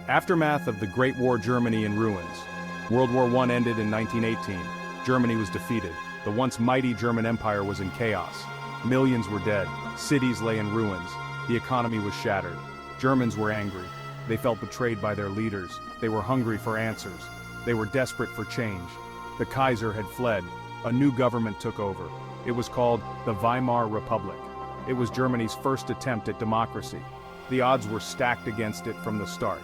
Aftermath of the Great War. Germany in ruins. World War I ended in 1918. Germany was defeated. The once mighty German Empire was in chaos. Millions were dead. Cities lay in ruins. The economy was shattered. Germans were angry. They felt betrayed by their leaders. They were hungry for answers. They were desperate for change. The Kaiser had fled. A new government took over. It was called the Weimar Republic. It was Germany's first attempt at democracy. The odds were stacked against it from the start.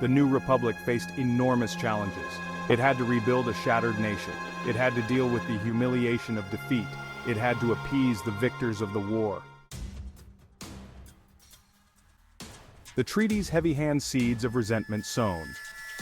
The new republic faced enormous challenges. It had to rebuild a shattered nation. It had to deal with the humiliation of defeat. It had to appease the victors of the war. The treaty's heavy-hand seeds of resentment sown.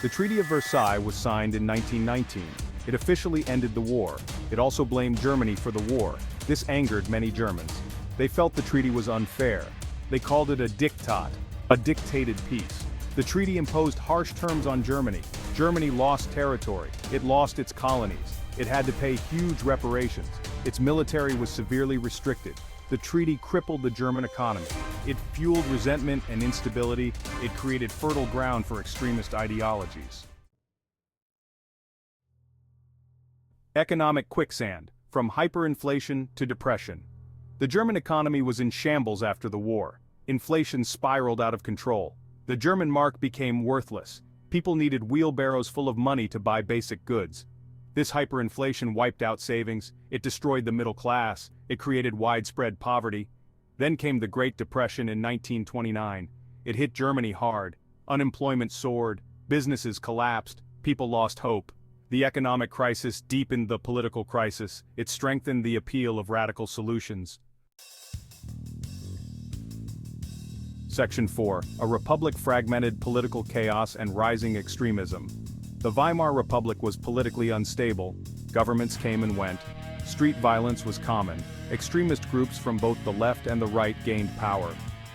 The Treaty of Versailles was signed in 1919. It officially ended the war. It also blamed Germany for the war. This angered many Germans. They felt the treaty was unfair. They called it a diktat, a dictated peace. The treaty imposed harsh terms on Germany. Germany lost territory. It lost its colonies. It had to pay huge reparations. Its military was severely restricted. The treaty crippled the German economy. It fueled resentment and instability. It created fertile ground for extremist ideologies. Economic quicksand, from hyperinflation to depression. The German economy was in shambles after the war. Inflation spiraled out of control. The German mark became worthless. People needed wheelbarrows full of money to buy basic goods. This hyperinflation wiped out savings. It destroyed the middle class. It created widespread poverty. Then came the Great Depression in 1929. It hit Germany hard. Unemployment soared. Businesses collapsed. People lost hope. The economic crisis deepened the political crisis. It strengthened the appeal of radical solutions. Section 4. A republic fragmented political chaos and rising extremism. The Weimar Republic was politically unstable. Governments came and went. Street violence was common. Extremist groups from both the left and the right gained power.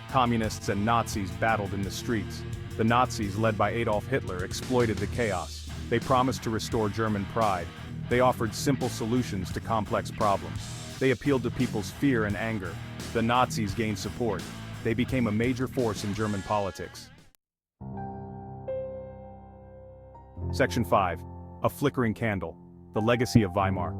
Communists and Nazis battled in the streets. The Nazis, led by Adolf Hitler, exploited the chaos. They promised to restore German pride. They offered simple solutions to complex problems. They appealed to people's fear and anger. The Nazis gained support. They became a major force in German politics. Section 5. A flickering candle. The legacy of Weimar.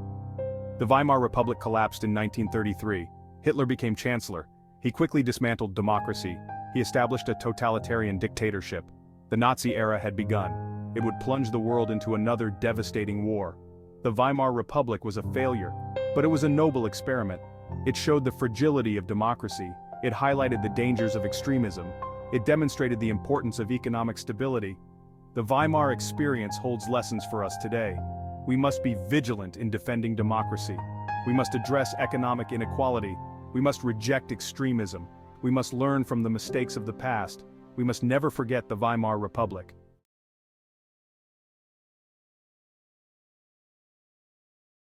The Weimar Republic collapsed in 1933. Hitler became chancellor. He quickly dismantled democracy. He established a totalitarian dictatorship. The Nazi era had begun. It would plunge the world into another devastating war. The Weimar Republic was a failure, but it was a noble experiment. It showed the fragility of democracy. It highlighted the dangers of extremism. It demonstrated the importance of economic stability. The Weimar experience holds lessons for us today. We must be vigilant in defending democracy. We must address economic inequality. We must reject extremism. We must learn from the mistakes of the past. We must never forget the Weimar Republic.